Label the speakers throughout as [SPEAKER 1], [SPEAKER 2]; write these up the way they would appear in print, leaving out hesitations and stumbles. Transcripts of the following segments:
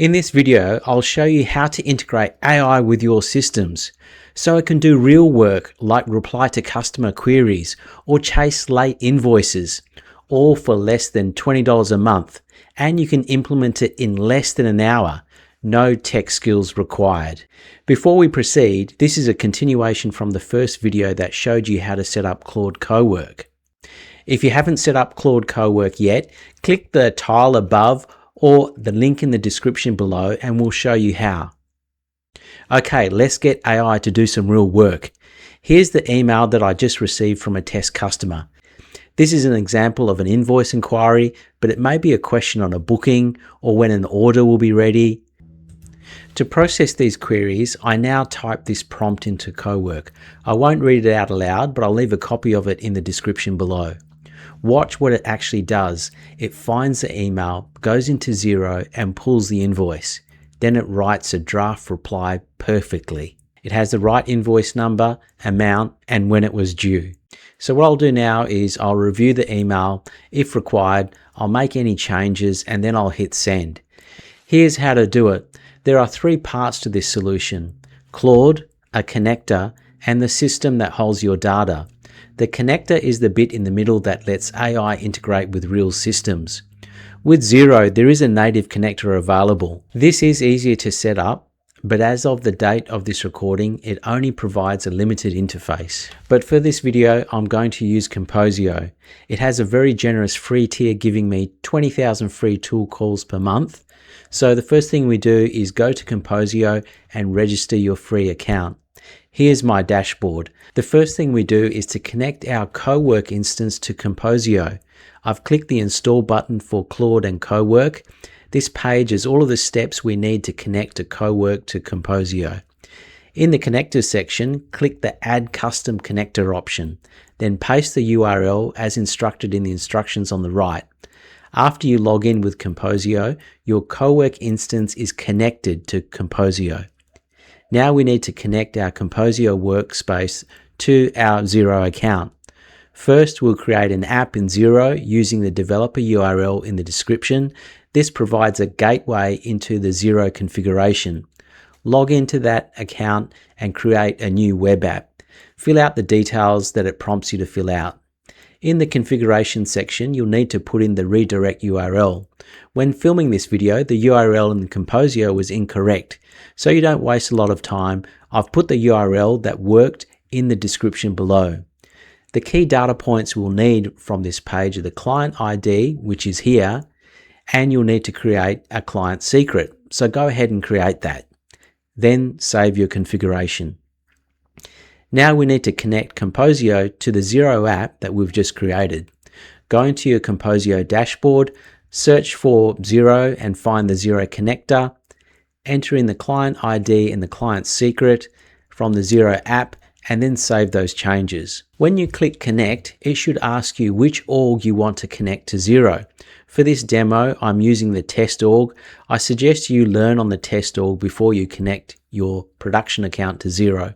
[SPEAKER 1] In this video, I'll show you how to integrate AI with your systems so it can do real work like reply to customer queries or chase late invoices, all for less than $20 a month, and you can implement it in less than an hour. No tech skills required. Before we proceed, this is a continuation from the first video that showed you how to set up Claude Cowork. If you haven't set up Claude Cowork yet, click the tile above or the link in the description below and we'll show you how. Okay, let's get AI to do some real work. Here's the email that I just received from a test customer. This is an example of an invoice inquiry, but it may be a question on a booking or when an order will be ready. To process these queries, I now type this prompt into Cowork. I won't read it out aloud, but I'll leave a copy of it in the description below. Watch what it actually does. It finds the email, goes into Xero and pulls the invoice. Then it writes a draft reply perfectly. It has the right invoice number, amount, and when it was due. So what I'll do now is I'll review the email. If required, I'll make any changes and then I'll hit send. Here's how to do it. There are three parts to this solution: Claude, a connector, and the system that holds your data. The connector is the bit in the middle that lets AI integrate with real systems. With Xero, there is a native connector available. This is easier to set up, but as of the date of this recording, it only provides a limited interface. But for this video, I'm going to use Composio. It has a very generous free tier giving me 20,000 free tool calls per month. So the first thing we do is go to Composio and register your free account. Here's my dashboard. The first thing we do is to connect our Cowork instance to Composio. I've clicked the install button for Claude and Cowork. This page is all of the steps we need to connect a Cowork to Composio. In the connectors section, click the add custom connector option, then paste the URL as instructed in the instructions on the right. After you log in with Composio, your Cowork instance is connected to Composio. Now we need to connect our Composio workspace to our Xero account. First, we'll create an app in Xero using the developer URL in the description. This provides a gateway into the Xero configuration. Log into that account and create a new web app. Fill out the details that it prompts you to fill out. In the configuration section, you'll need to put in the redirect URL. When filming this video, the URL in Composio was incorrect, so you don't waste a lot of time. I've put the URL that worked in the description below. The key data points we'll need from this page are the client ID, which is here, and you'll need to create a client secret. So go ahead and create that. Then save your configuration. Now we need to connect Composio to the Xero app that we've just created. Go into your Composio dashboard, search for Xero and find the Xero connector. Enter in the client ID and the client secret from the Xero app and then save those changes. When you click connect, it should ask you which org you want to connect to Xero. For this demo, I'm using the test org. I suggest you learn on the test org before you connect your production account to Xero.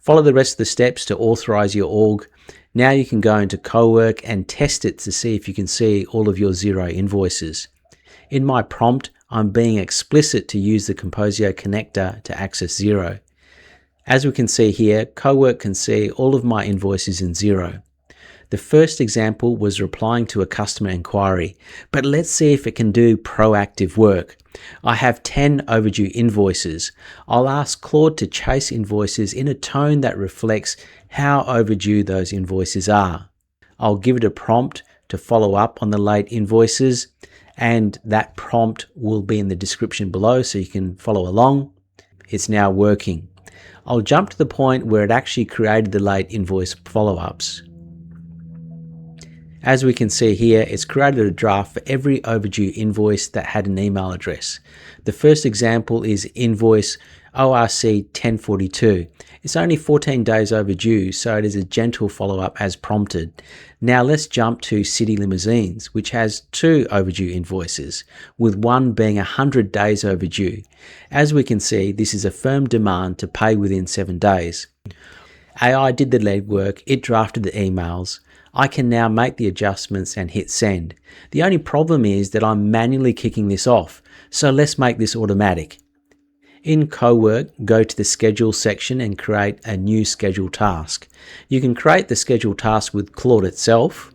[SPEAKER 1] Follow the rest of the steps to authorize your org. Now you can go into Cowork and test it to see if you can see all of your Xero invoices. In my prompt, I'm being explicit to use the Composio connector to access Xero. As we can see here, Cowork can see all of my invoices in Xero. The first example was replying to a customer inquiry, but let's see if it can do proactive work. I have 10 overdue invoices. I'll ask Claude to chase invoices in a tone that reflects how overdue those invoices are. I'll give it a prompt to follow up on the late invoices, and that prompt will be in the description below so you can follow along. It's now working. I'll jump to the point where it actually created the late invoice follow-ups. As we can see here, it's created a draft for every overdue invoice that had an email address. The first example is invoice ORC 1042. It's only 14 days overdue, so it is a gentle follow-up as prompted. Now let's jump to City Limousines, which has 2 overdue invoices, with one being 100 days overdue. As we can see, this is a firm demand to pay within 7 days. AI did the legwork, it drafted the emails. I can now make the adjustments and hit send. The only problem is that I'm manually kicking this off. So let's make this automatic. In Cowork, go to the Schedule section and create a new schedule task. You can create the schedule task with Claude itself,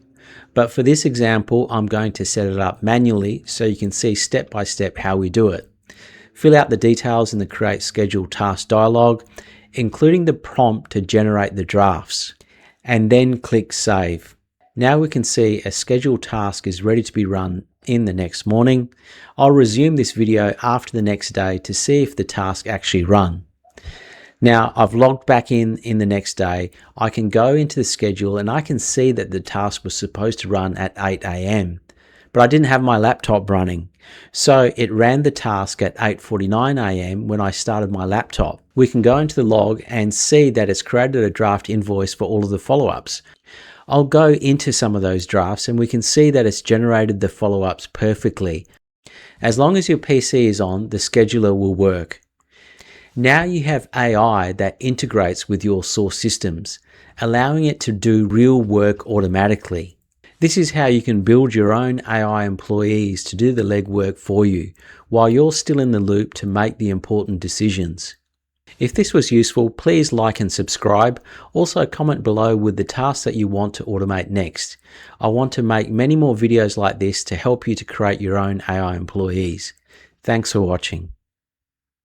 [SPEAKER 1] but for this example, I'm going to set it up manually so you can see step by step how we do it. Fill out the details in the Create Schedule Task dialog, including the prompt to generate the drafts, and then click Save. Now we can see a scheduled task is ready to be run in the next morning. I'll resume this video after the next day to see if the task actually run. Now I've logged back in the next day. I can go into the schedule and I can see that the task was supposed to run at 8 a.m. but I didn't have my laptop running. So it ran the task at 8:49 a.m. when I started my laptop. We can go into the log and see that it's created a draft invoice for all of the follow-ups. I'll go into some of those drafts and we can see that it's generated the follow-ups perfectly. As long as your PC is on, the scheduler will work. Now you have AI that integrates with your source systems, allowing it to do real work automatically. This is how you can build your own AI employees to do the legwork for you, while you're still in the loop to make the important decisions. If this was useful, please like and subscribe. Also comment below with the tasks that you want to automate next. I want to make many more videos like this to help you to create your own AI employees. Thanks for watching.